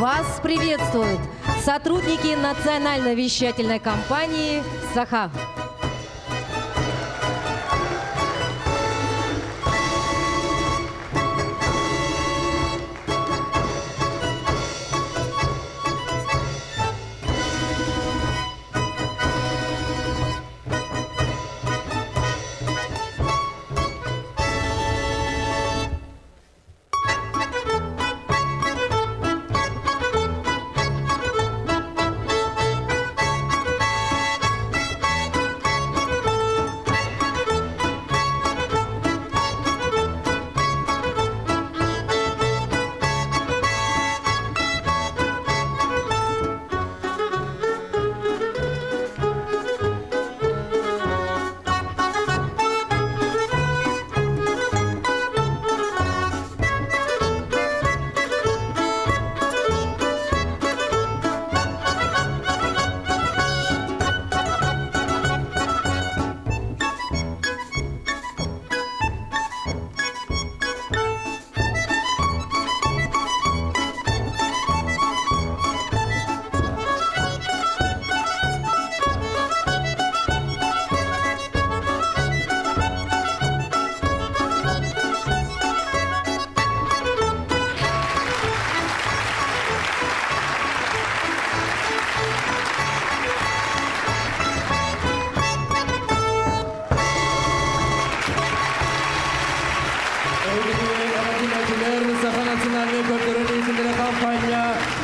Вас приветствуют сотрудники национальной вещательной компании «Саха».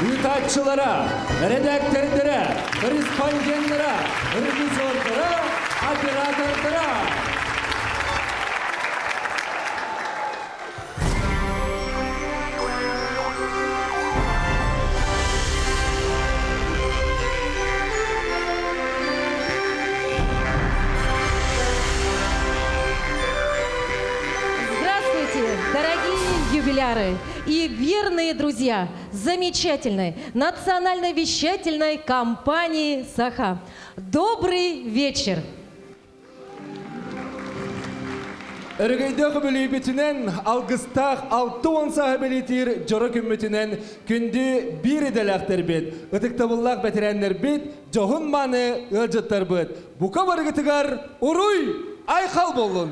Редакторlara, redaktörlere, korrespondentlere, revizörlere, operatörlere. Здравствуйте, дорогие юбиляры и верные друзья замечательной национальной вещательной компании «Саха». Добрый вечер! Örgüydeki bölübütünen algıstaq 6-10 sahibilitir jorok ümmütünen kündü bir edelektir bit. Itıktabıllak betirenler bit, johun manı ılcıttar bit. Buka bargıtıgar uruy ayxal bolun.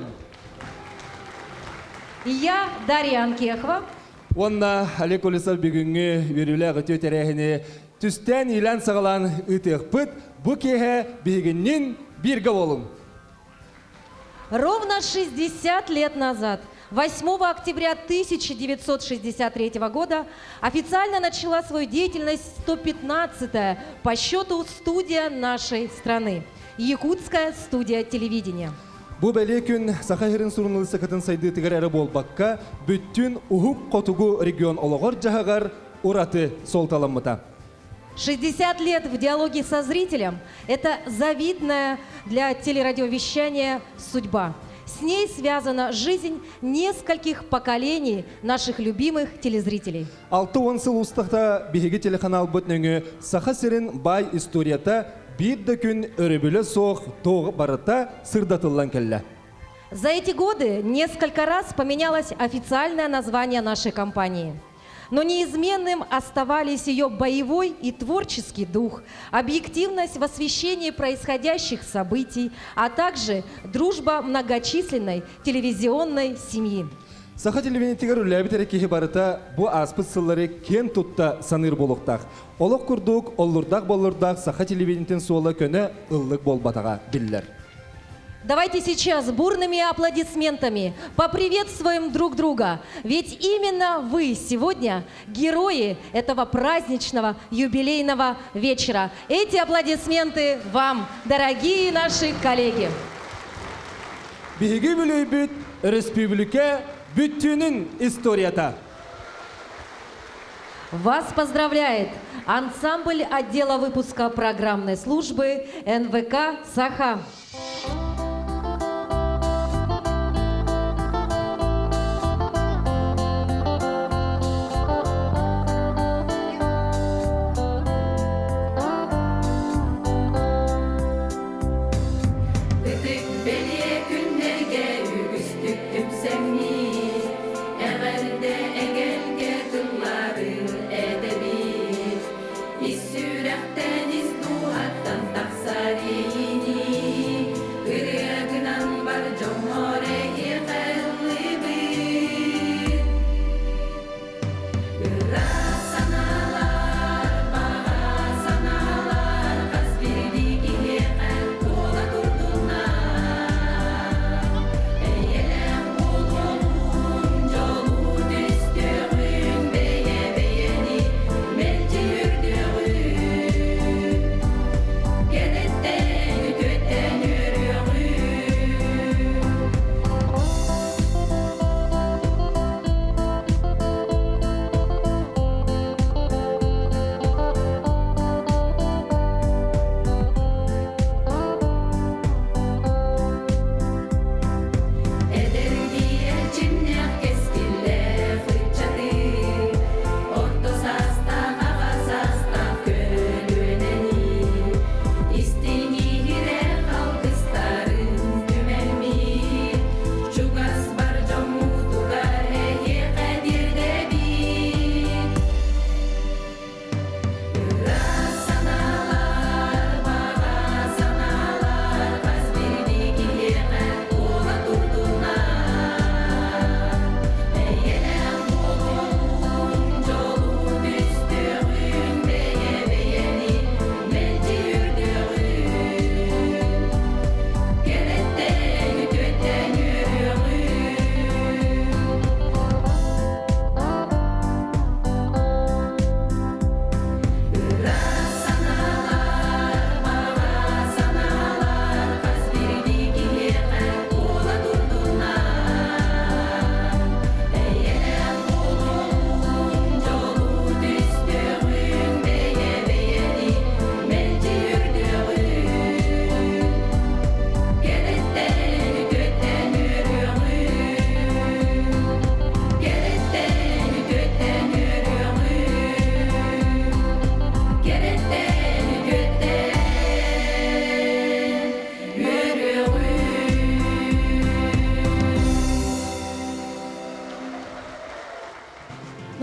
Я Дарья Анкехова. Онна Олег Улисов бүгінгі верілі ғыты өтерәхіне түстен илан сағалан ұтық бұд, бұ кеге бігіннен біргі болын. Ровно 60 лет назад, 8 октября 1963 года, официально начала свою деятельность 115-я по счету студия нашей страны – Якутская студия телевидения. Бу бәле күн Саха-Херин сурынылысы кытын сайды тігір әрі болбаққа бүттін ұхук қотугу регион олығыр жағағар ураты солталымыта. 60 лет в диалоге со зрителем – это завидная для телерадиовещания судьба. С ней связана жизнь нескольких поколений наших любимых телезрителей. 6-10 сыл ұстықта бігігі телеканал бұтныңы Саха-Херин бай историята Бидді күн өребілі соқ тоғы барыта сырдатылан кәлі. За эти годы несколько раз поменялось официальное название нашей компании. Но неизменным оставались ее боевой и творческий дух, объективность в освещении происходящих событий, а также дружба многочисленной телевизионной семьи. Саха телевизиятигар үләбітері кеге барыта бұ аспыт сыллары кен тұтта саныр болуқтақ. Олық күрдік, олырдақ болырдақ Саха телевизиятин суылы көні ұллық болбатаға білдер. Давайте сейчас бурными аплодисментами поприветствуем друг друга. Ведь именно вы сегодня герои этого праздничного юбилейного вечера. Эти аплодисменты вам, дорогие наши коллеги. Биги бүлейбіт республика бүттінің историята. Вас поздравляет ансамбль отдела выпуска программной службы НВК «Саха».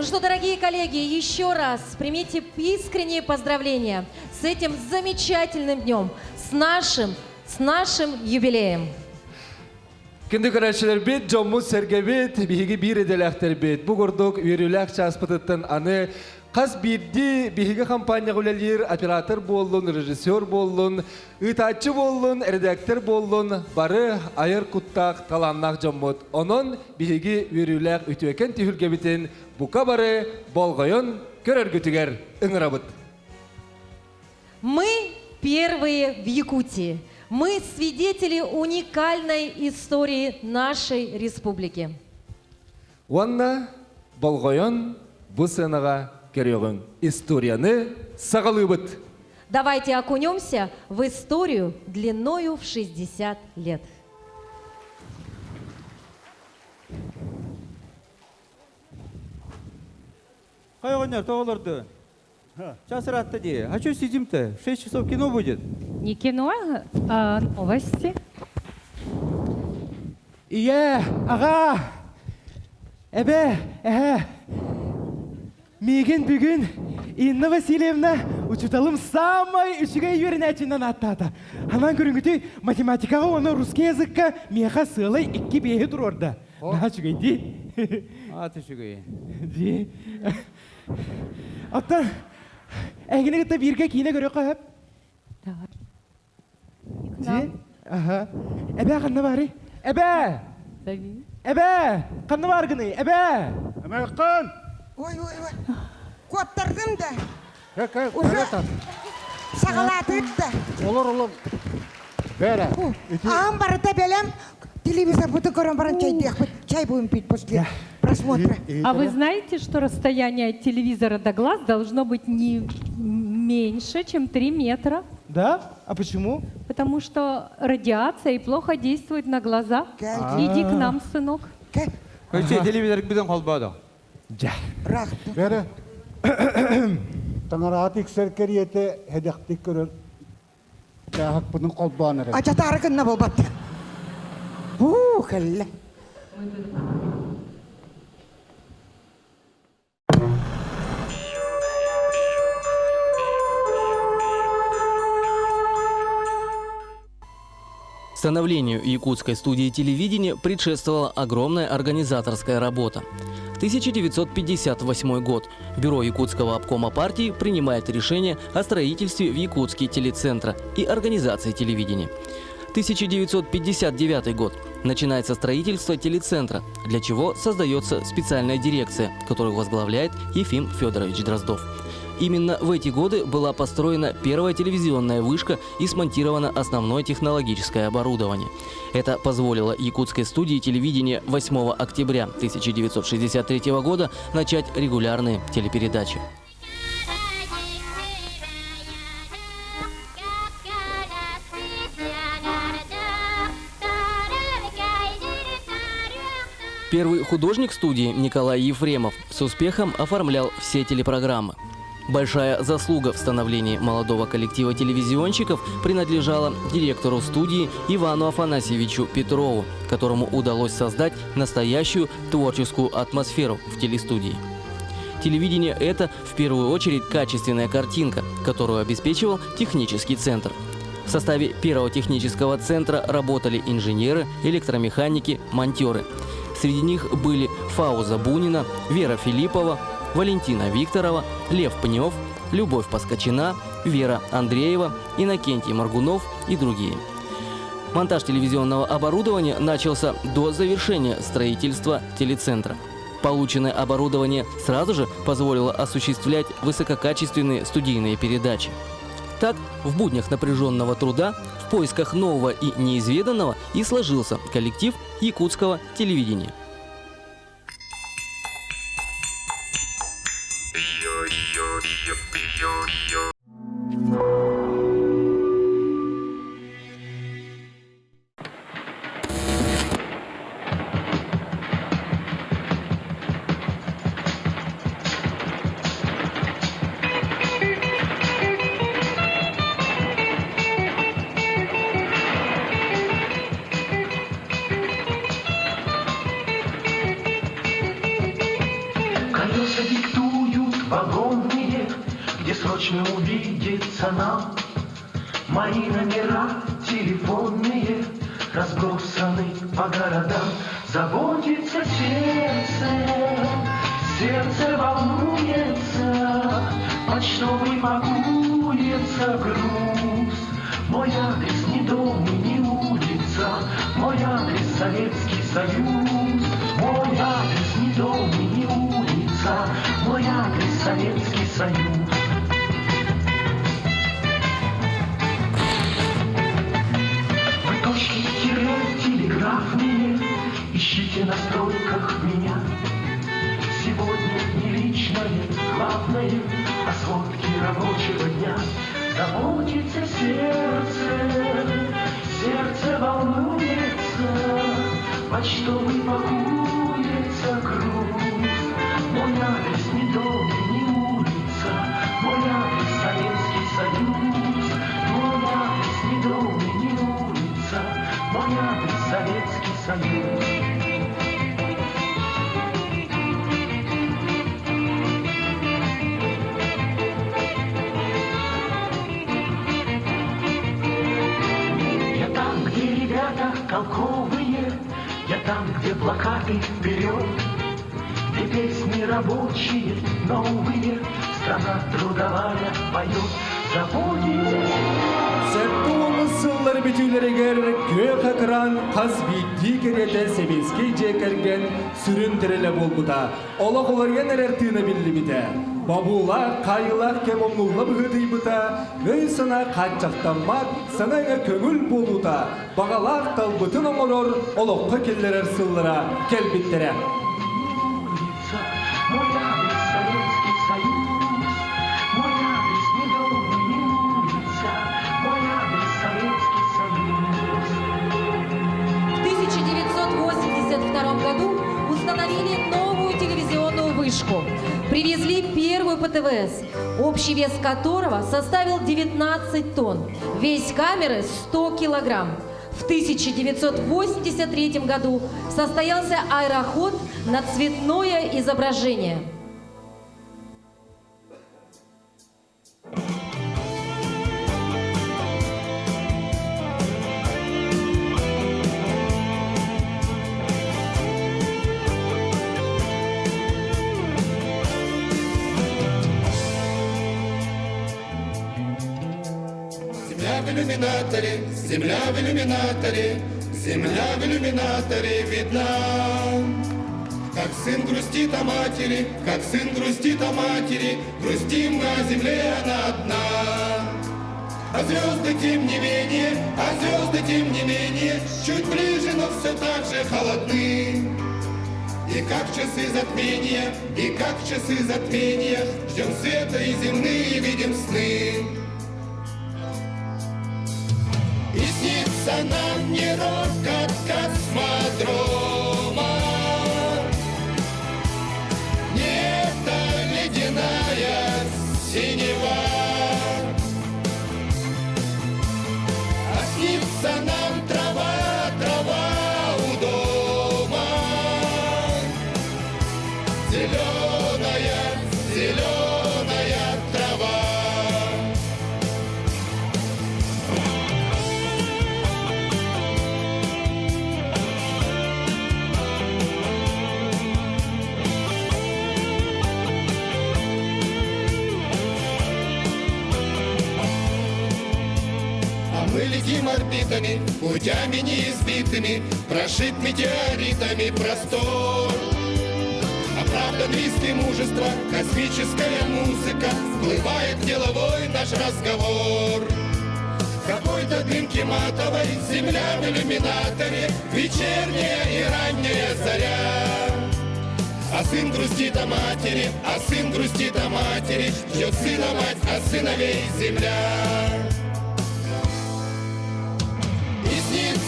что, дорогие коллеги, еще раз примите искренние поздравления с этим замечательным днем, с нашим юбилеем. Кенди көрәшілер бет, жоммуз сәрге бет, биһиги бир эделәхтер бет. Бу гордук үйрүләк часпытыттан аны қас бирди биһиги компания гүләлер, оператор боллун, режиссер боллун, ытачы боллун, редактор боллун, бары айыр куттак таланнак жоммут. Онон биһиги үйрүләк үтүекен түйүлге битин бука бары болгойон көрөргүтүгер ыңырабыт. Мы первые в Якутии. Мы свидетели уникальной истории нашей республики. Уанна болгойон бу сценага керөгөн историяны сагалыбыт. Давайте окунемся в историю длиною в 60 лет. Хайгоньяр, тоголорду. Час ратты. А что сидим-то? 6 часов кино будет. Не кино, а новости. Ие, аға, меген бүгін Инна Васильевна учиталым самай үшіге үйерінәчінен аттады. Анан көрінгіті математикаға, оны русский языкка меха сылай 2 бейі тұр орда. Наға чүгей ди? Аты шүгей. Ди. Аттан, әгіні күтті бірге кейіне көрі қойып. Ди? Аха. Әбә қанна бары? Әбә! Әбә! Қанна бар гыны? Әбә! Amerikan. Ой. Kottardın da. Kaka, Uza. karatan. Sağaladık da. Olur. Bera. Ам барыта белем. Телевизор буду баран чай будем пить после просмотра. А вы знаете, что расстояние от телевизора до глаз должно быть не меньше, чем 3 метра? Да? А почему? Потому что радиация и плохо действует на глаза. Иди к нам, сынок. Көйче телевизор биден қалбады. Жа. Рахтı. Bera. Tanaratik serkeriyete hedektik görür. Yahak bunun kolbağını. Acata arıgınna bol battı. Kalla. Становлению якутской студии телевидения предшествовала огромная организаторская работа. 1958 год. Бюро Якутского обкома партии принимает решение о строительстве в Якутске телецентра и организации телевидения. 1959 год. Начинается строительство телецентра, для чего создается специальная дирекция, которую возглавляет Ефим Федорович Дроздов. Именно в эти годы была построена первая телевизионная вышка и смонтировано основное технологическое оборудование. Это позволило якутской студии телевидения 8 октября 1963 года начать регулярные телепередачи. Первый художник студии Николай Ефремов с успехом оформлял все телепрограммы. Большая заслуга в становлении молодого коллектива телевизионщиков принадлежала директору студии Ивану Афанасьевичу Петрову, которому удалось создать настоящую творческую атмосферу в телестудии. Телевидение – это, в первую очередь, качественная картинка, которую обеспечивал технический центр. В составе первого технического центра работали инженеры, электромеханики, монтеры. Среди них были Фауза Бунина, Вера Филиппова, Валентина Викторова, Лев Пнев, Любовь Паскочина, Вера Андреева, Иннокентий Моргунов и другие. Монтаж телевизионного оборудования начался до завершения строительства телецентра. Полученное оборудование сразу же позволило осуществлять высококачественные студийные передачи. Так, в буднях напряженного труда, в поисках нового и неизведанного и сложился коллектив якутского телевидения. Cuando se вагонные, где срочно увидеться нам. Мои номера телефонные разбросаны по городам. Заботится сердце, сердце волнуется, почтовый пакуется груз. Мой адрес не дом и не улица, мой адрес Советский Союз. Мой адрес не дом и не улица, мой адрес Советский Союз. Вы точки тире телеграфные ищите на стройках меня. Сегодня не личное, главное, а сводки рабочего дня. Заботится сердце, сердце волнуется, почтовый пакуется груз. Мой адрес не дом и не улица, мой адрес Советский Союз. Мой адрес не дом и не улица, мой адрес Советский Союз. Толковые, я там, где плакаты вперед, где песни рабочие, новые, страна трудовая поет, заботится. Сәттуымыз сыллар бітеулерігер көк ақыран қаз бейді кереті Семенский жекерген сүрін тірілі болбыта. Олық оларген әрертіні білі біті. Бабулар, қайылар кем омнулы бұғыды бұта. Өй сына қатжақтанмақ, сынайға көңіл болута. Бағалар талбытын оңырыр, олыққа келдерер сыллара, келбіттері. В 1982 году установили новую телевизионную вышку. Привезли первую ПТВС, общий вес которого составил 19 тонн. Вес камеры 100 килограмм. В 1983 году состоялся аэроход на цветное изображение. Земля в иллюминаторе, земля в иллюминаторе видна. Как сын грустит о матери, как сын грустит о матери, грустим мы о земле, она одна. А звезды тем не менее, а звезды тем не менее, чуть ближе, но все так же холодны. И как в часы затмения, и как в часы затмения, ждем света и земные видим сны. И снится нам не рокот космодрома, не та ледяная синева, а снится нам трава, трава у дома, зеленая, зеленая трава. Мы летим орбитами, путями неизбитыми, прошит метеоритами простор. Оправдан риск и мужество, космическая музыка, вплывает в деловой наш разговор. В какой-то дымке матовой, земля в иллюминаторе, вечерняя и ранняя заря. А сын грустит о матери, а сын грустит о матери, ждет сына мать, а сыновей земля.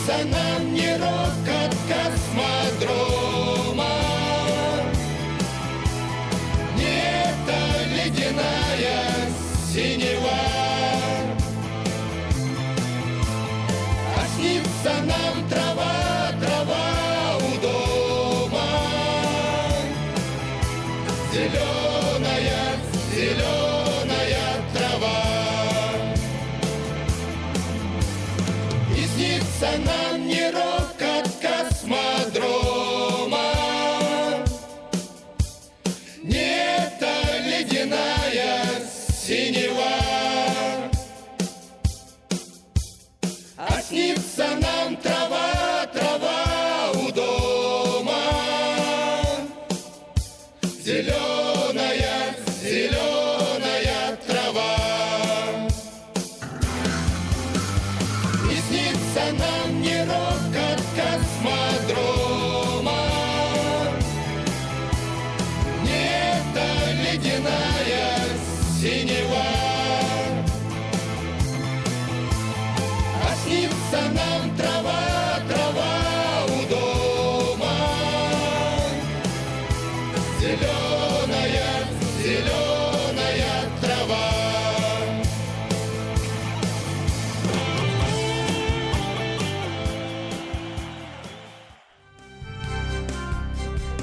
Нам не рокот космодрома, не та ледяная синева, а снится нам трава, трава у дома, зеленая,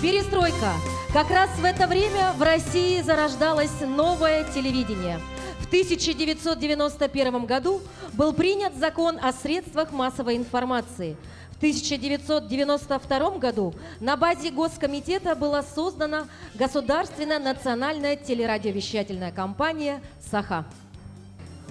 Перестройка. Как раз в это время в России зарождалось новое телевидение. В 1991 году был принят закон о средствах массовой информации. В 1992 году на базе Госкомитета была создана Государственная национальная телерадиовещательная компания «Саха».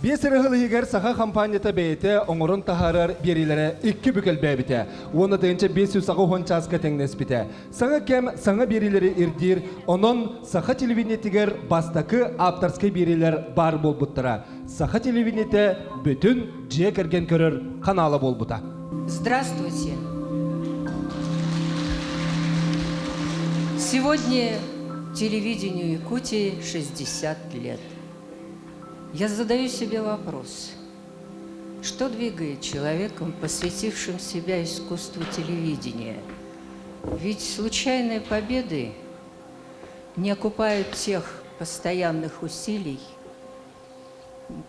Бесерегілігер саха компанията бейті оңырын тахарар берилері үкі бүкіл бәбіті. Оны дайынша 500 саға хончасқа тәңнес біті. Саңа кәм саңа берилері ирдир, онын саха телевидениетігер бастақы авторскай берилер бар бол бұттыра. Саха телевидениеті бүтін жия кірген көрір каналы бол бұта. Здравствуйте. Сегодня телевидению Якутии 60 лет. Я задаю себе вопрос, что двигает человеком, посвятившим себя искусству телевидения? Ведь случайные победы не окупают тех постоянных усилий,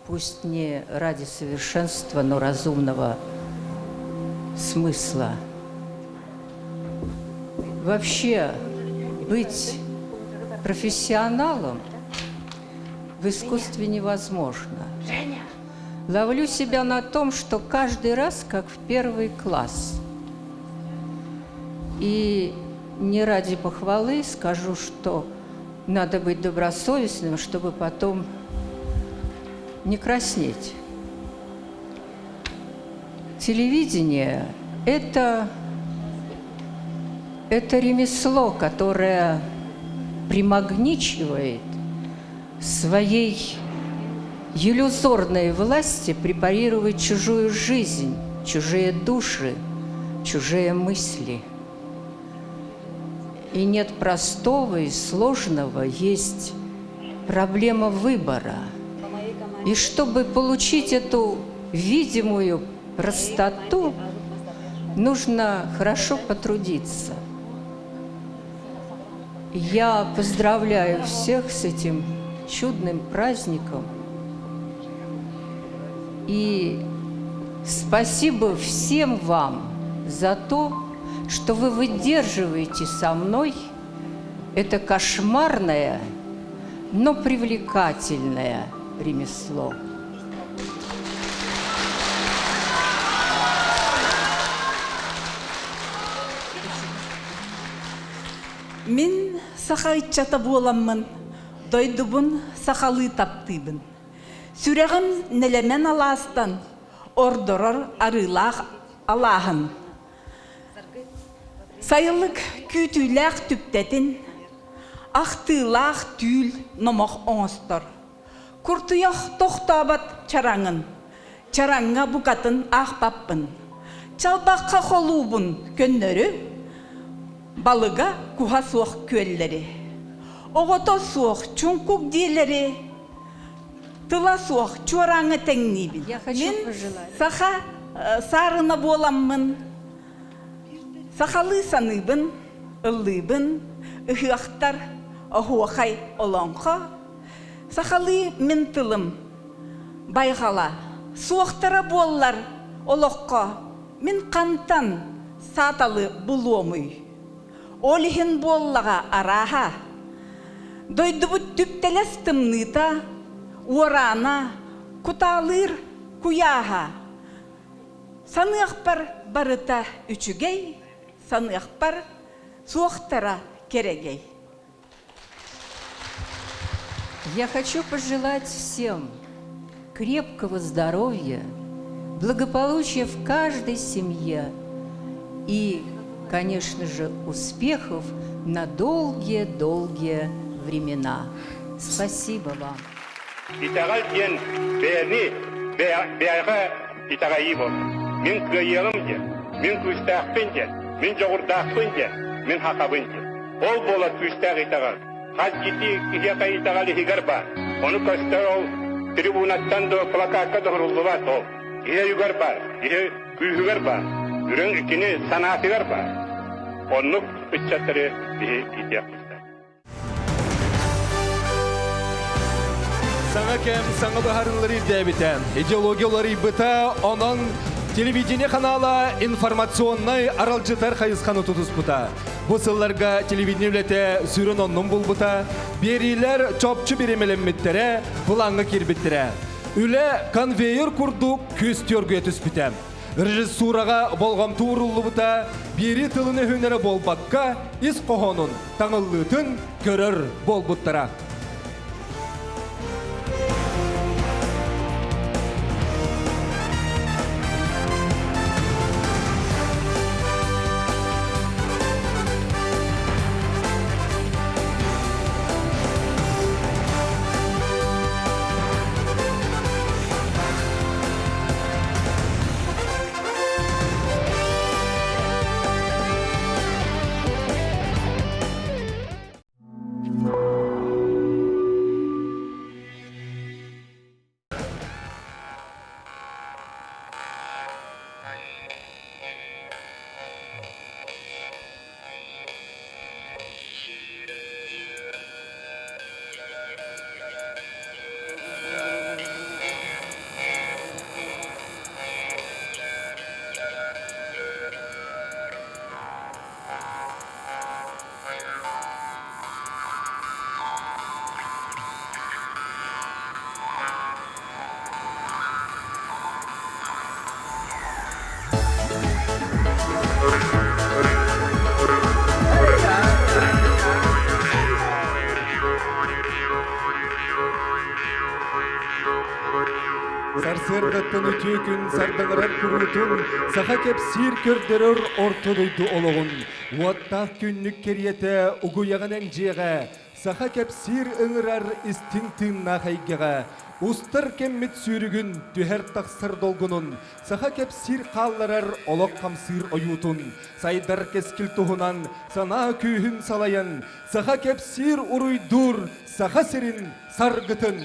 пусть не ради совершенства, но разумного смысла. Вообще, быть профессионалом в искусстве невозможно. Ловлю себя на том, что каждый раз как в первый класс. И не ради похвалы скажу, что надо быть добросовестным, чтобы потом не краснеть. Телевидение – это ремесло, которое примагничивает своей иллюзорной власти препарировать чужую жизнь, чужие души, чужие мысли. И нет простого и сложного, есть проблема выбора. И чтобы получить эту видимую простоту, нужно хорошо потрудиться. Я поздравляю всех с этим чудным праздником. И спасибо всем вам за то, что вы выдерживаете со мной это кошмарное, но привлекательное ремесло. Мен сахайчата боламын, дойдубун сахалы таптыбын. Сүрегім нелемен аластан, ордорор арылақ алағын. Сайылық күтүләқ түптетін, ақтылақ түйіл номақ оңыстыр. Күртияқ тоқтабат чараңын, чараңға бұқатын ақпаппын. Чалбаққа қолубын көннөрі, балыға куға суық көллері. Оғото суық чүнкук дейлері, тыла суық чораңы тәңнейбін. Мен саха сарына боламмын, сахалы саныбын, ыллыбын, ұхықтар ұхуақай олонға. Сахалы мен тылым байғала, суықтара боллар олыққа. Мен қантан саталы бұлуымый. Олихин боллаға араға. Дойдыбы түптелес тымныта, орана, куталыр куяға. Санықпар барыта үчігей, санықпар суықтара керегей. Я хочу пожелать всем крепкого здоровья, благополучия в каждой семье и, конечно же, успехов на долгие-долгие времена. Спасибо вам. Итагал ден бәрні бәрға итағайыбы. Мен көйелім де, мен күстақпен де, мен жоғырдақпен де, мен хақабын де. Ол бола күстақ итағал. Хаз кити кихияқа итағалы хигар бар. Оны көстер ол трибунаттан да плакатқа да құрылдыва сол. Ihe yugar бар, ihe kuyugar бар. Үрен ikini sanatыгар бар. Onu bütçetleri ihe итияқ. Саңа кәм саңа бағарылары дәбітен, идеологиялары бұта, онын Телевидение канала информационный аралжытар хайысқаны тұтыспыта. Бұсылларға телевидение үлеті сүрін онның бұлбыта. Берилер чопчу беремелемметтері бұлаңғы кербеттері. Үле конвейер күрдік көстергө түспітем. Режиссураға болғам туырылы бұта. Бері тылыны хөнері болбаққа ис қоғонын таңылытын көрір болбыттыра. Сарсырдаттын үтекін, сардаңырар күрітін, саха кеп сир көрдірір ортыдойды олығын. Уаттақ күннік кереті ұғыяған әңжеға, саха кеп сир ұңырар істің тыңна қайгеға. Устыр кеммет сүрігін, түхер тақсыр долғынын, саха кеп сир қалларар олық қамсыр ойутын. Сайдар кескіл тұғынан, сана күйін салайын, саха кеп сир ұруйдур, саха сирин сарғытын.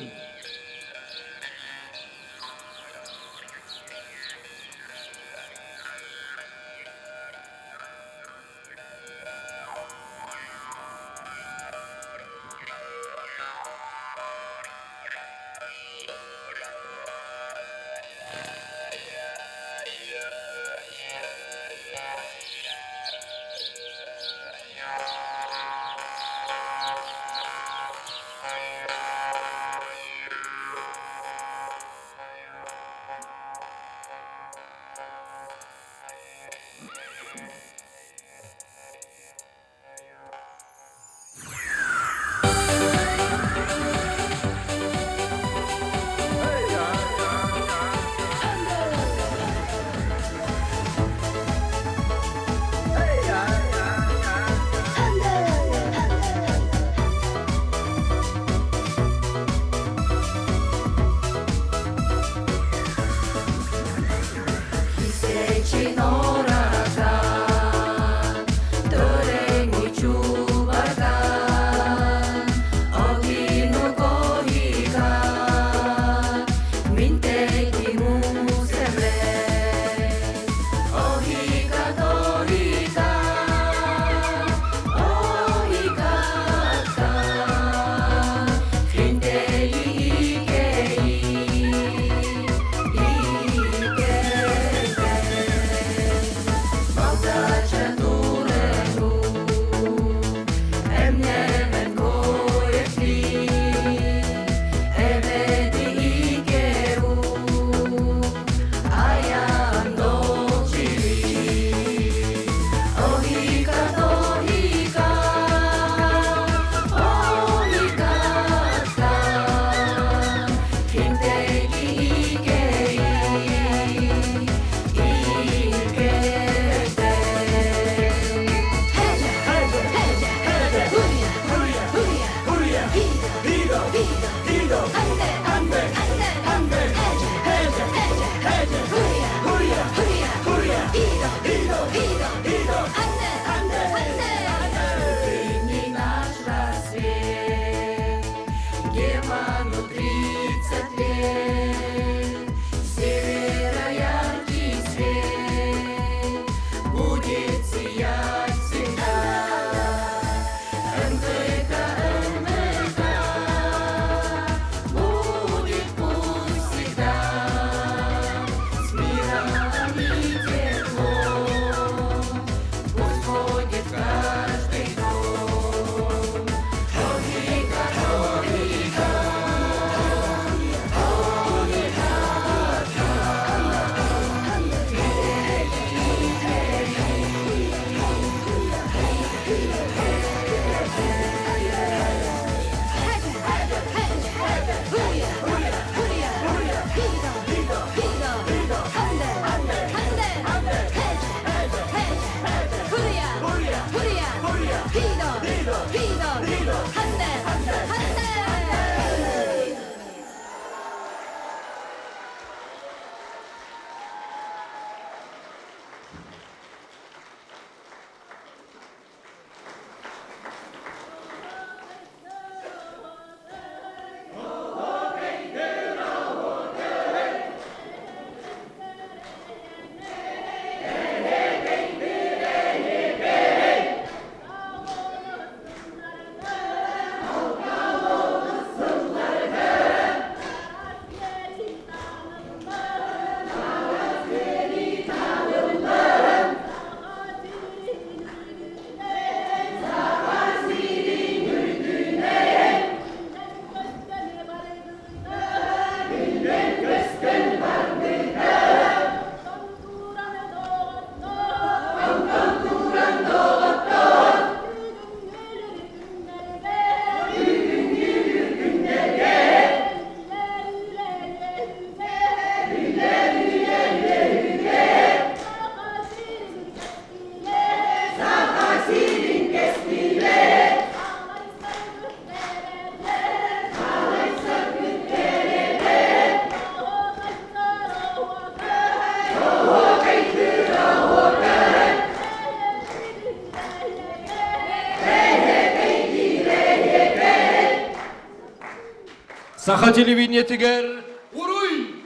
Саха телевидениетигер уруй!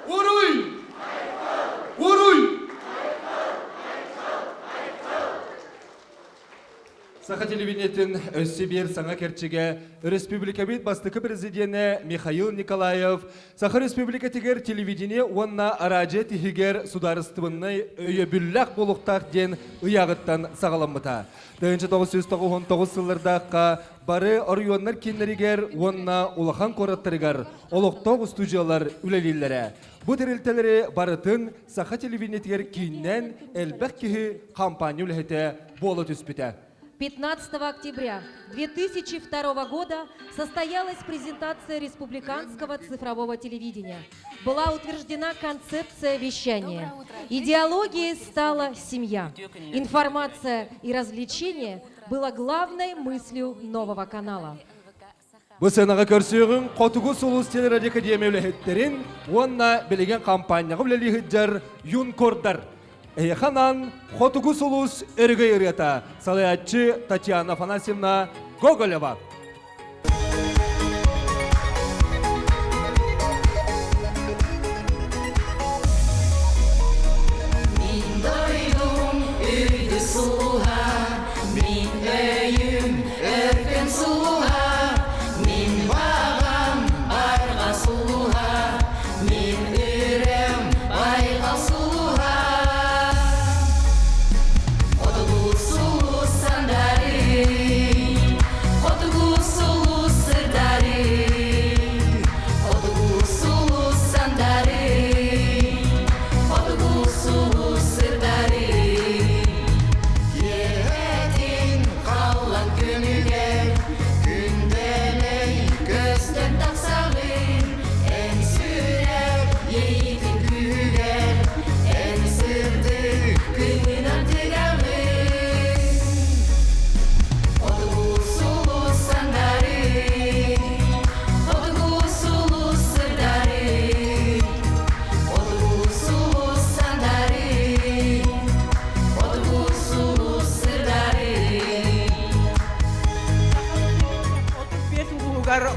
Уруй! Уруй! Саха телевидениетін Өссибир саңа керчеге Республика бит бастықы президенті Михаил Николаев Саха Республика тегер телевидение онна аражы тихигер сударыстывынны өйе бүлләк болуқтақ ден ұяғыттан сағаламыта. 1999 сыллардаққа бары орионнар кеннерігер онна улахан кораттырыгар олықтоқ студиялар үлелілері. Бұ тірілтелері барытын Саха телевидениетігер кейіннен әлбәк кехі кампания үләхеті болы түспіті. 15 октября 2002 года состоялась презентация республиканского цифрового телевидения. Была утверждена концепция вещания. Идеологией стала семья. Информация и развлечение было главной мыслью нового канала. Бұл сенаға көрсеуін Қотугу Сулус телерадиокадемия үләхеттерін онна білеген кампанияға үләліхіджар юнкордар. Эйханан Хотугу Сулус өргі үрета салаятчы Татьяна Афанасьевна Гоголева.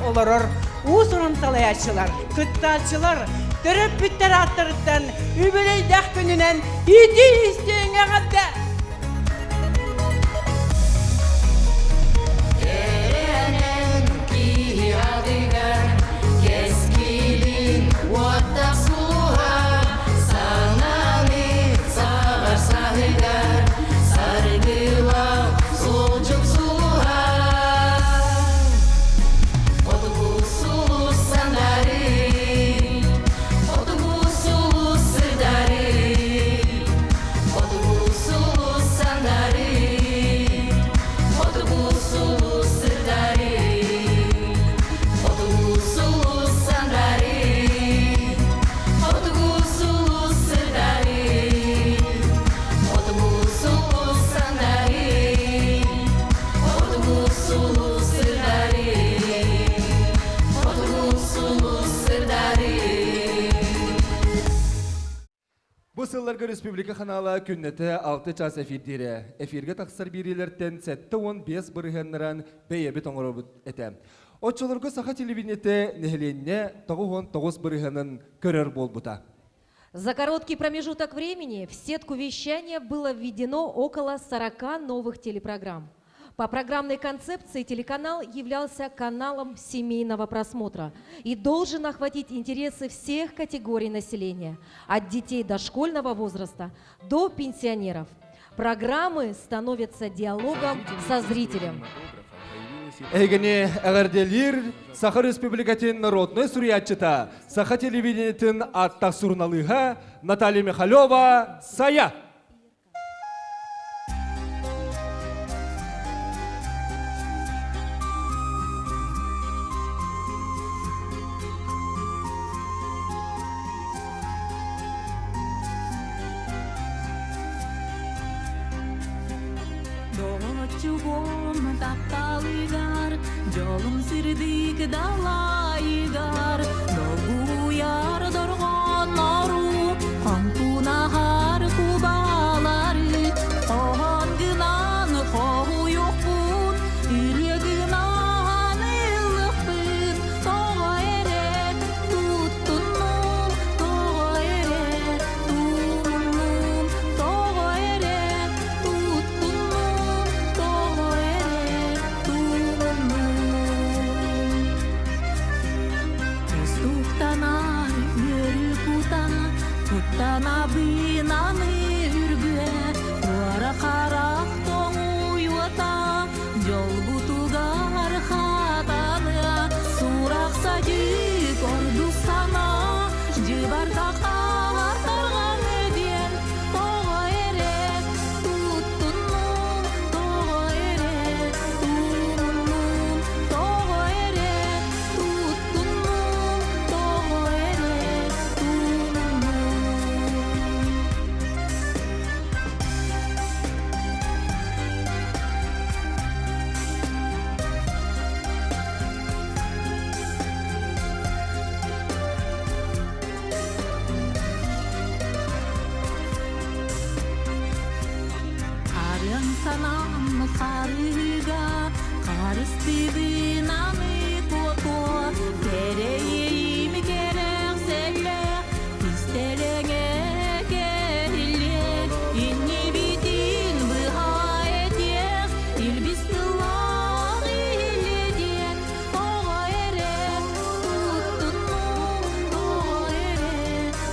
Olurur, uğusunun salayaçılar, kıttalçılar, törüp bütter attırıttan, übeley dağ gününen, idi isteğine kadar. Сылларга Республика канала күннете 6 час эфирдері. Эфирге тақсыр берелерден сәтті 15 бұрығанныран бейебі тоңырыбыт әті. Отчылырғы Саха телевидениеті нехеленне 9 бұрығанын көрер болбыта. За короткий промежуток времени в сетку вещания было введено около 40 новых телепрограмм. По программной концепции телеканал являлся каналом семейного просмотра и должен охватить интересы всех категорий населения, от детей дошкольного возраста до пенсионеров. Программы становятся диалогом со зрителем. Эгене әгәрделер Саха Республикатын народной суриятчыта Саха телевидениетін аттақ сурналыға Наталья Михалева Сая. Jolum sirdik dalaygar, dogu yar dorgon naru, kampuna har kubalari, ohan gınan kohu yokun, yüreğinan illıkın, санам сарыга карыстыбын аны тото керейим керек селе истелеңе келе инни битин быхаетек илбистылар иледен тога эре туттунум тога эре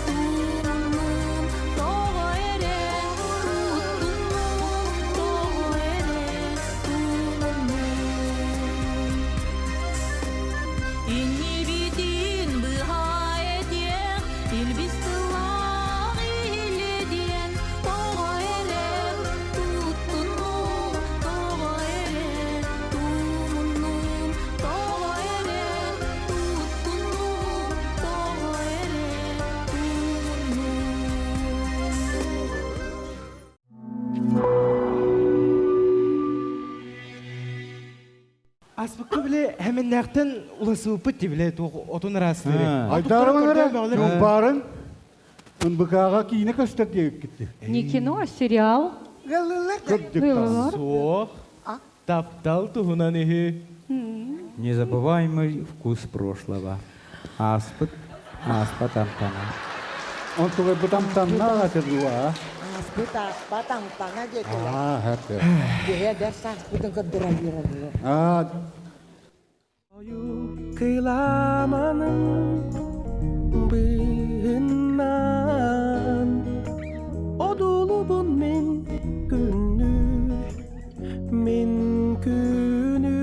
тунум тога эре туттунум тога эре тунум инни битин быхаетек илбистылар иледен тога эре туттунум тога эре тунум тога эре туттунум тога эре Аспыкты біле әмен нәқтін уласы ұпыт біле отын растыры. Айдарыңара, барын, ұнбықаға кейіне көстер дейік кетті. Не кино, а сериал. Гылылар. Соқ, таптал тұғынан ехе. Незабываемый вкус прошлого. Аспыт, аспатамтана. Он тұғай бұтамтанна ғатырдуа. Аспыт аспатамтана деді. Хәтті. Деге дәрс аспытын қыдыра береді. Kıylamanın bığından odulubun min günü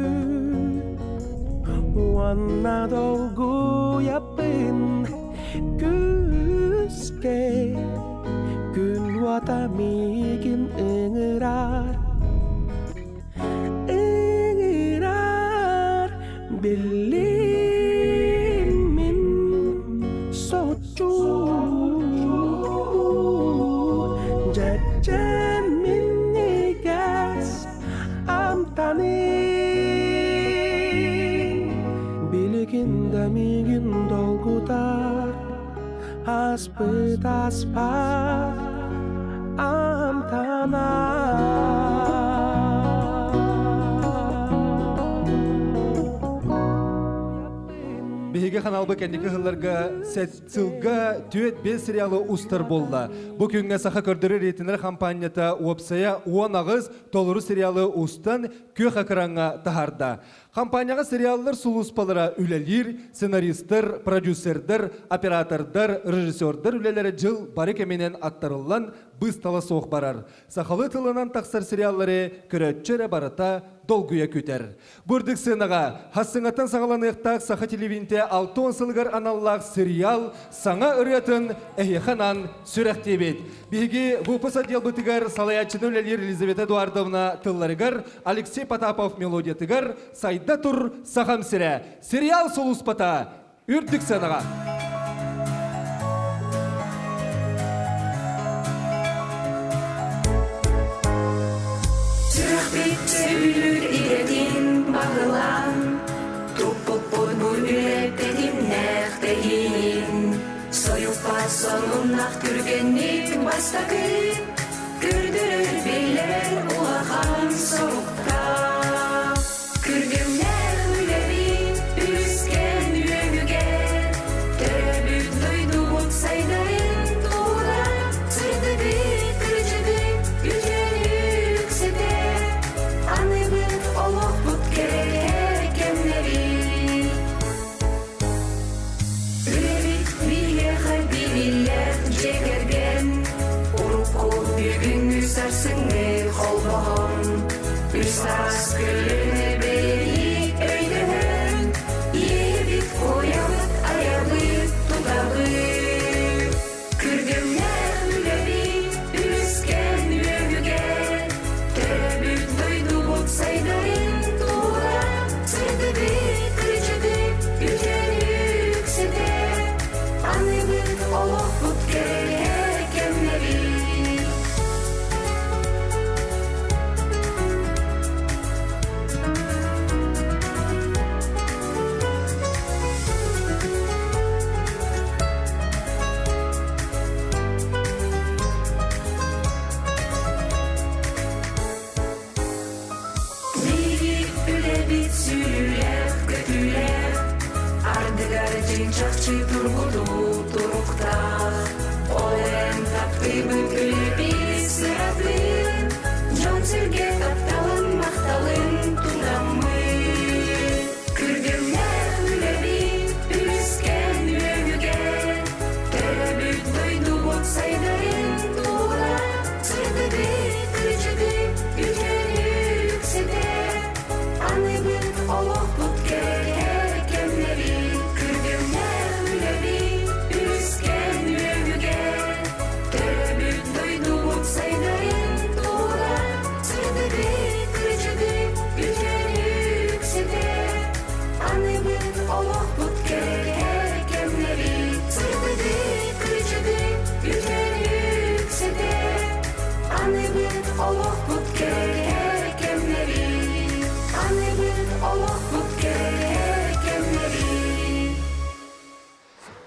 Wanna dolgu yapın küske gün vatamigin ıngırar Bilimin socu Jajamin nigas amtanin Biligin damigin dolgutar Aspet aspat amtanar Биһиге каналбы кәндеке хылларга сәтсылга түйет бес сериалы устар болла. Бу күнгә саха көрдөрө рейтинер компанията уапсая 10 агыз толуру сериалы устан көк акыранга тахарда. Компанияга сериаллар сулуспалара үлелир, сценаристтер, продюсердер, оператордер, режиссердер үлелері жыл бары кеменен аттарылан быстала соқ барар. Сахалы тылынан тақсар сериаллары көрәтчері барыта долгуя күтер. Бұрдық сынаға, хассыңаттан сағаланықтақ саха телевинте 6 сылғар аналлақ сериал саңа үретін әйханан сүрәқтебет. Биги бұпыс отдел бұтығар салаятчыны үлелер Елизавета Эдуардовна тылларығар, Алексей Потапов мелодия тығар, сайда тұр сахам сірә. Сериал солуспата үрдік сынаға. Sülür iletin bağılan Topuk bu ürettedim nekteyin Soyup sonunaq kürgenlik bastakı Kürdürür beyler ulağan soğukta Kürgümler ülevi üsken üyüge Töröbük duydu saydarın tuğla Sırdıdı kırıcıdı yücelük sede Anıbık oluk but kerekemleri Ülevik bilge kalbiller cegergen Urukku bügün üsarsını kolbağın Üsas gülüne beylik öydenen Yebit koyabıt ayabıt tudağı Kürgümler ülevi üsken üyüge Töröbük duydu but saydarın tuğla Sırdıdı kırıcıdı yücelük sede Anıbık oluk but kerekemleri Чахчы тургуду туруктах Олен таптыбын күлепи сыратын Жон сирге тапталын мақталын тунамы Күрдімнә үлеби үскен өгіге Төрөбүт дойду бот сайдайын тура Сырдыды күчіді үтен үкседе Аны бүт олық бұт керек кемнери Күрдімнә үлеби үскен өгіге Төрөбүт дойду бот сайдайын тура Сырдыды күчіді үтен үкседе Аны бүт олық бұт керек кемнери Сырдыды күчіді үтен үкседе Аны бүт олық бұт керек кемнери Аны бүт олық бұт керек кемнери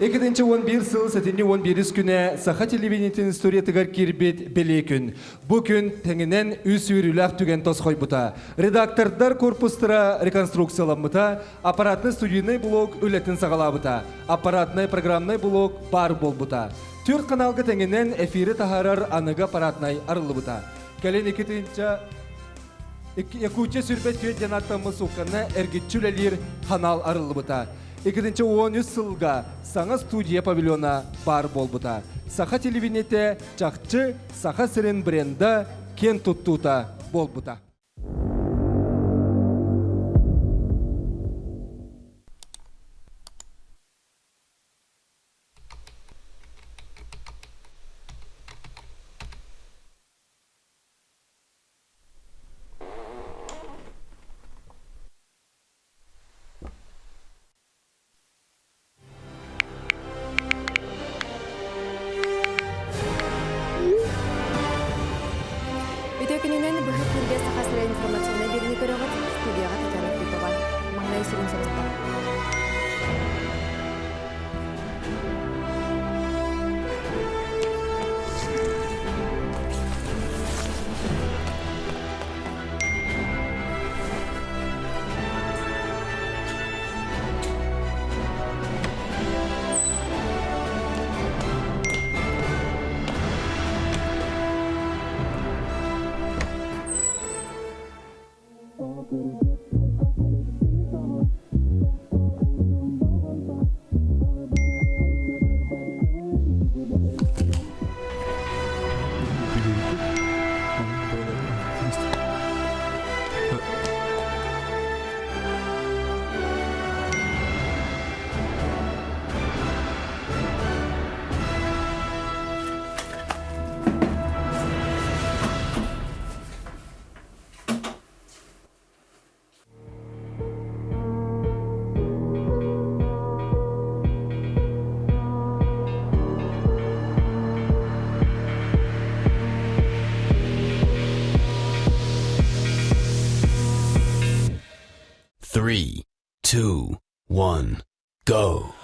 2-11 сыл сәтіне 11 күні Саха телевидениетін историятығар кербет беле күн. Бұ күн тәңінен үс үйріләк түген тосқой бұта. Редактордар корпустыра реконструкцияланмыта, аппаратны студийный блок үлетін сағала бұта. Аппаратный программный блок бар бол бұта. Түрт каналғы тәңінен эфирі тахарар анығы аппаратнай арылы бұта. Кәлен 2-2 сүрбет көйт жанаттамы суққаны әргетчүлелер канал арылы бұта. 2-13 сылға саңа студия павильона бар бол бұта. Саха телевидениеті чақчы Саха сірін бренді кен тұттута бол бұта. Өтөкүнүнөн быхык күнде Саха сыры информационный берини көрөгөт студияга Татьяна Фрипова. Маңнай сүрүн сабастар. Three, two, one, go.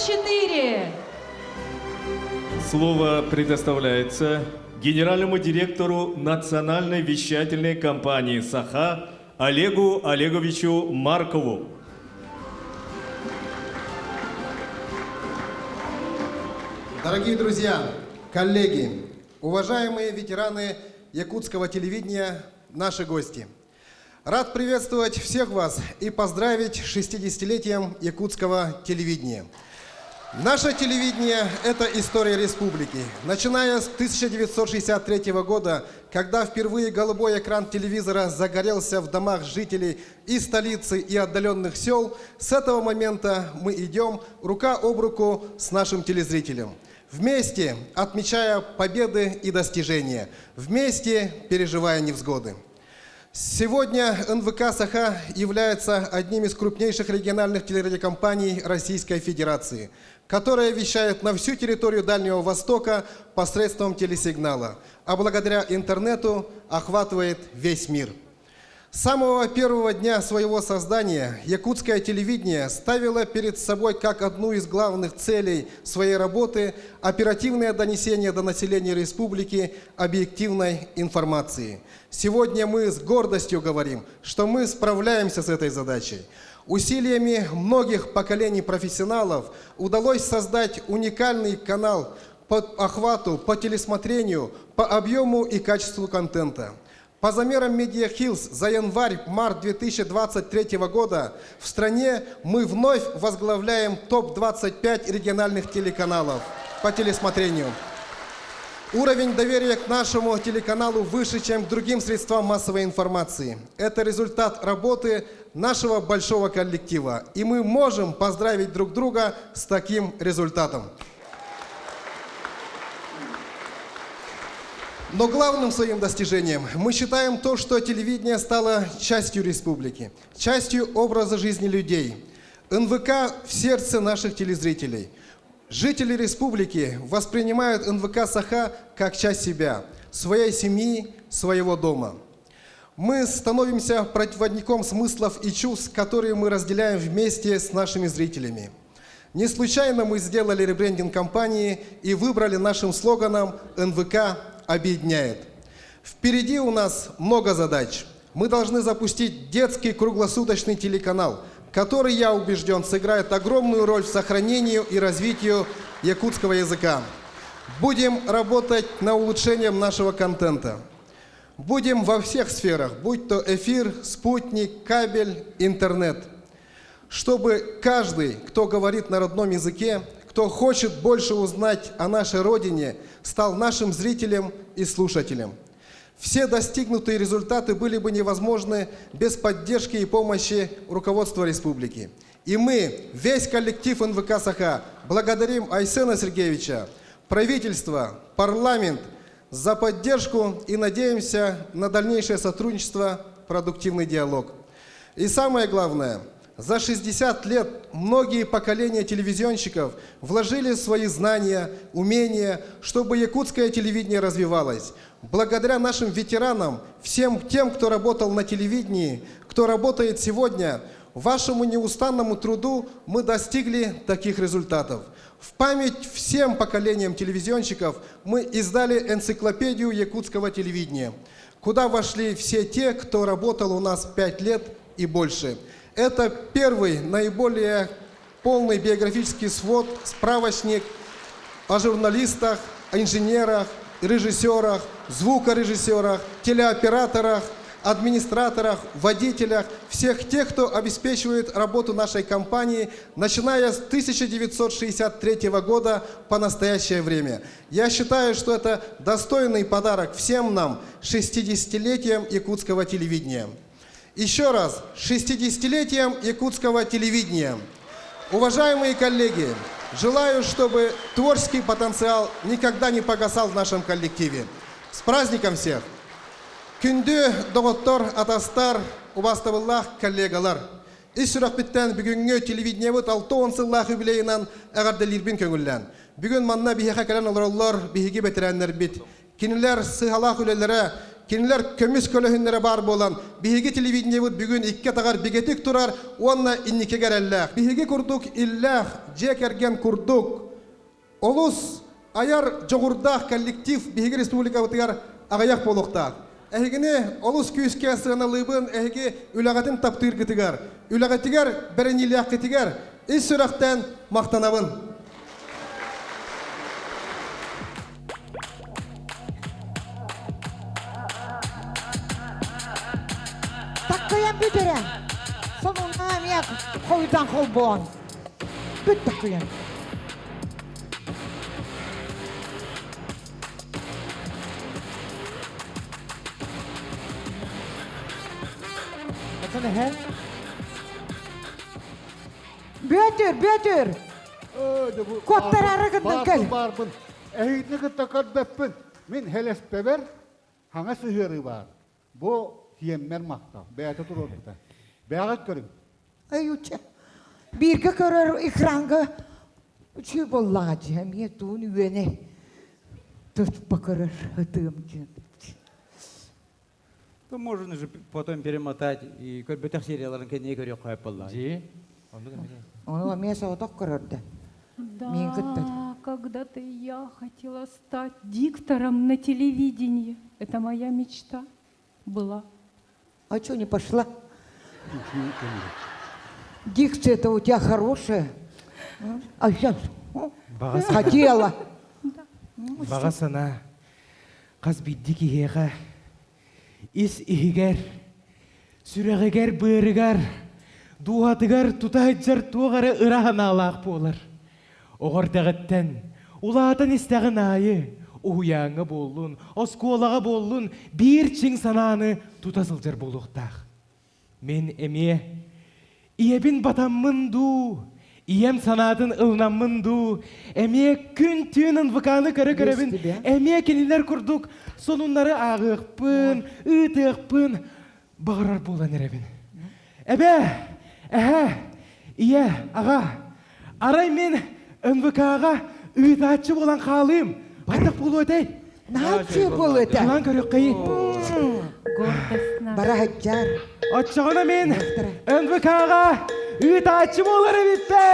4. Слово предоставляется генеральному директору национальной вещательной компании «Саха» Олегу Олеговичу Маркову. Дорогие друзья, коллеги, уважаемые ветераны якутского телевидения, наши гости. Рад приветствовать всех вас и поздравить с 60-летием якутского телевидения. Наше телевидение – это история республики. Начиная с 1963 года, когда впервые голубой экран телевизора загорелся в домах жителей и столицы, и отдаленных сел, с этого момента мы идем рука об руку с нашим телезрителем. Вместе отмечая победы и достижения, вместе переживая невзгоды. Сегодня НВК «Саха» является одним из крупнейших региональных телерадиокомпаний Российской Федерации, которая вещает на всю территорию Дальнего Востока посредством телесигнала, а благодаря интернету охватывает весь мир. С самого первого дня своего создания якутское телевидение ставило перед собой как одну из главных целей своей работы оперативное донесение до населения республики объективной информации. Сегодня мы с гордостью говорим, что мы справляемся с этой задачей. Усилиями многих поколений профессионалов удалось создать уникальный канал по охвату, по телесмотрению, по объему и качеству контента. По замерам Media Hills за январь-март 2023 года в стране мы вновь возглавляем топ-25 региональных телеканалов по телесмотрению. Уровень доверия к нашему телеканалу выше, чем к другим средствам массовой информации. Это результат работы нашего большого коллектива, и мы можем поздравить друг друга с таким результатом. Но главным своим достижением мы считаем то, что телевидение стало частью республики, частью образа жизни людей. НВК в сердце наших телезрителей. Жители республики воспринимают НВК «Саха» как часть себя, своей семьи, своего дома. Мы становимся проводником смыслов и чувств, которые мы разделяем вместе с нашими зрителями. Не случайно мы сделали ребрендинг компании и выбрали нашим слоганом «НВК объединяет». Впереди у нас много задач. Мы должны запустить детский круглосуточный телеканал, который, я убежден, сыграет огромную роль в сохранении и развитии якутского языка. Будем работать над улучшением нашего контента. Будем во всех сферах, будь то эфир, спутник, кабель, интернет. Чтобы каждый, кто говорит на родном языке, кто хочет больше узнать о нашей родине, стал нашим зрителем и слушателем. Все достигнутые результаты были бы невозможны без поддержки и помощи руководства республики. И мы, весь коллектив НВК «Саха», благодарим Айсена Сергеевича, правительство, парламент за поддержку и надеемся на дальнейшее сотрудничество, продуктивный диалог. И самое главное, за 60 лет многие поколения телевизионщиков вложили свои знания, умения, чтобы якутское телевидение развивалось. Благодаря нашим ветеранам, всем тем, кто работал на телевидении, кто работает сегодня, вашему неустанному труду мы достигли таких результатов. В память всем поколениям телевизионщиков мы издали энциклопедию якутского телевидения, куда вошли все те, кто работал у нас 5 лет и больше. Это первый, наиболее полный биографический свод, справочник о журналистах, о инженерах, режиссерах, звукорежиссерах, телеоператорах, администраторах, водителях, всех тех, кто обеспечивает работу нашей компании, начиная с 1963 года по настоящее время. Я считаю, что это достойный подарок всем нам 60-летием якутского телевидения. Еще раз, 60-летием якутского телевидения. Уважаемые коллеги, желаю, чтобы творческий потенциал никогда не погасал в нашем коллективе. С праздником всех! Күнді доғыттар, атастар, убастабыллах коллегалар. Ис сұрақ біттен бүгінгі телевидение бұт 6 сыллах юбилейінен әғарделербін көңіллән. Бүгін манна бихеға кәлен олар бихеге бәтірәнлер бит. Кинілер сығалақ үлелері Kiniler kömüs kölöhünlere bar bolan, bihigi televideniye bud bugün ikke tagar bigetik turar, onna innike gerellek. Bihigi kurduk illek, jek ergen kurduk. Olus, ayar jogurdaq kollektiv bihigi respublika butigar agayak boluqtaq. Ehigine olus küyüske sığınalığın ehigi ülağatın taptır gitigar. Ülağatigar berenilyak gitigar. İz sürakten maqtanabın. Takkoyan büdüren. Sonuna miyak koydan kolbon. Büt takkoyan. Bakın he? Büyütür. Koptar arıgından gel. Barbın. Ehitni gıttakar beppin. Min heles beber. Hanga sihiri var. Bu hiyemmer makta. Beyata tur orada. Beyagat görün. Ay uça. Birge körür ikranga. Şu bollacı hem yetun üyene. Tut bakırır hıtığım için. То можно же потом перемотать и бөтек серияларын кенне көрөк коюп болду. Onu mesa otak körürdü. Мен кытты. Да, когда-то я хотела стать диктором на телевидении. Это моя мечта была. А что не пошла? Дикция-то у тебя хорошая. А сейчас хотела. Бағасына қаз бидді кихеға, ис ихигер, сүрегегер бырыгар, дуатыгар тутайджар туғары ырағына алақ болар. Оғыр тәғіттен, улаатын істәғін айы, уяңы болуын, осколаға болуын, бір чың сананы тутасылжар болуқтақ. Мен әме, иебін батаммын ду, ием санатын ылнаммын ду, әме күн түйінін выканы көрі-көребін, әме кенелер күрдік, сонунлары ағықпын, ұтықпын, бағырар болан әребін. Әбе, ие, аға, арай мен НВК-ға ұйтатшы болан қалым, байтық болу өтей. Наачы болу өтей? Жылан көрік қайы. Бара хәджар. Отчағына мен НВК-ға ұйтатшы болар әбітті.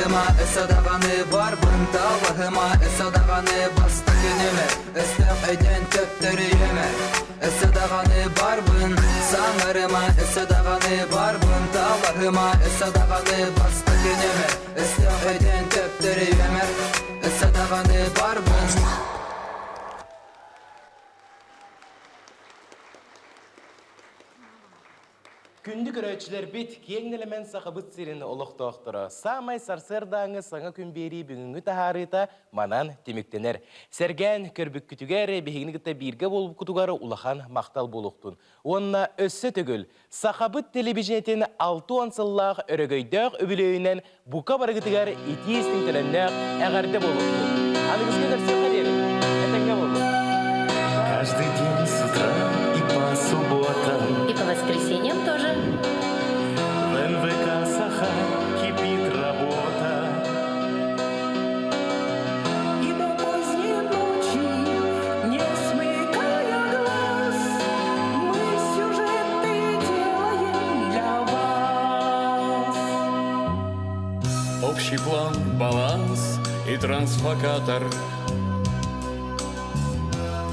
Tağlarıma esadağanı barbın Tağlarıma esadağanı bastı günüme Estem eden töptürü yemer Esadağanı barbın Sanlarıma esadağanı barbın Tağlarıma esadağanı bastı günüme Estem eden töptürü yemer Esadağanı barbın Күнді көрәтшілер бет кеңнелемен сақыбыт сирені олық доқтыры. Самай сарсырдаңы саңа күн бері бүгінгі тахарыта манан теміктенер. Сәрген көрбік күтігер бейгінігіті бірге болып күтігары улахан мақтал болуқтын. Онына өссі түгіл. Сақабыт телевизиятен 6 ансыллақ өрігөйдөк өбілөйінен бұқа барығытығар итиестің тіліннәк әғарды болуқтын. Анығызға көрсек қадері. Әтәңге болды. Каждый день с утра и по субботам И по воскресеньям тоже. в НВК Саха кипит работа. И до поздней ночи, не смыкая глаз, мы сюжеты делаем для вас. Общий план, баланс и трансфокатор.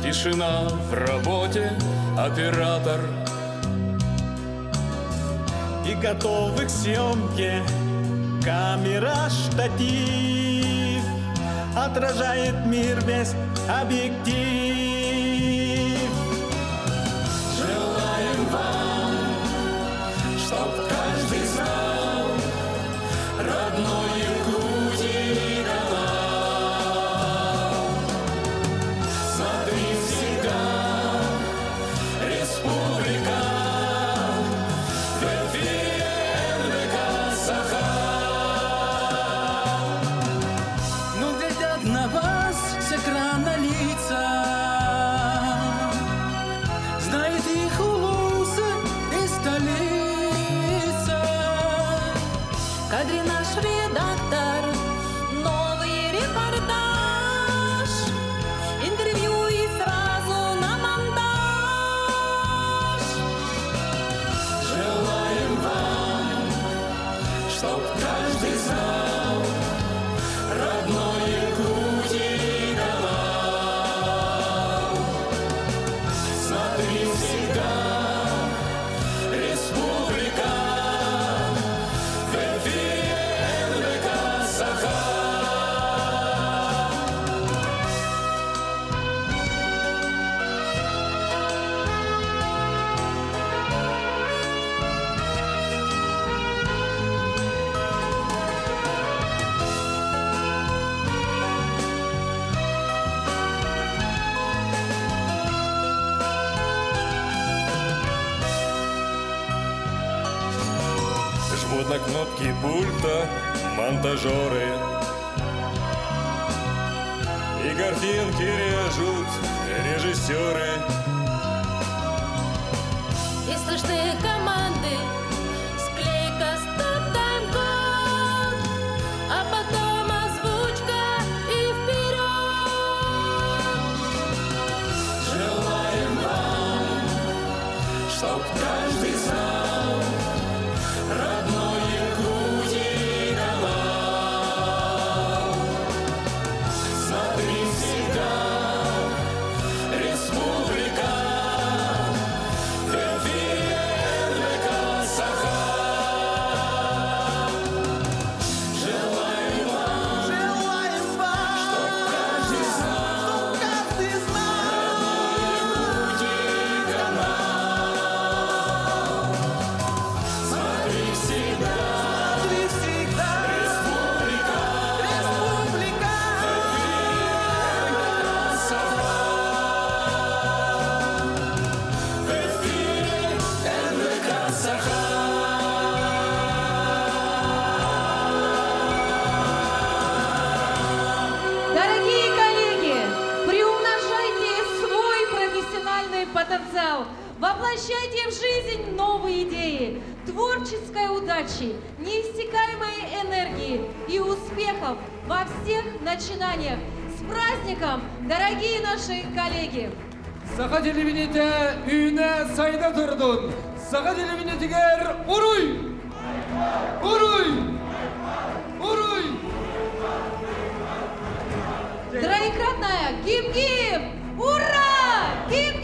Тишина в работе, оператор. И готовы к съемке камера, штатив отражает мир весь объектив. Желаем вам, чтоб каждый знал родной Якутии канал. Смотри всегда Республика. Ну, глядят на вас с экрана лица, знает их улусы и столица. В кадре наш редактор, новый репортаж, интервью и сразу на монтаж. Желаем вам, чтоб каждый знал родной Якутии канал. Смотри всегда Республика. В эфире НВК Саха. Жмут на кнопки пульта монтажеры. И картинки режут режиссеры. И слышны команды, склейка, стоп, тайм-код, а потом озвучка и вперед. Желаем вам, чтоб каждый знал родной Якутии канал. Смотри всегда Республика. В эфире НВК Саха. Желаем вам, чтоб каждый знал родной Якутии канал. Смотри всегда Республика. В эфире НВК Саха. Дорогие коллеги, приумножайте свой профессиональный потенциал, воплощайте в жизнь новые идеи, творческой удачи, неиссякаемой энергии и успехов во всех начинаниях. С праздником, дорогие наши коллеги! Саха телевидениеде үйне сайда тұрдын. Саха телевидениетегер уруй! Уруй! Уруй! Троекратная. Гим-гим. Ура! Гим-гим.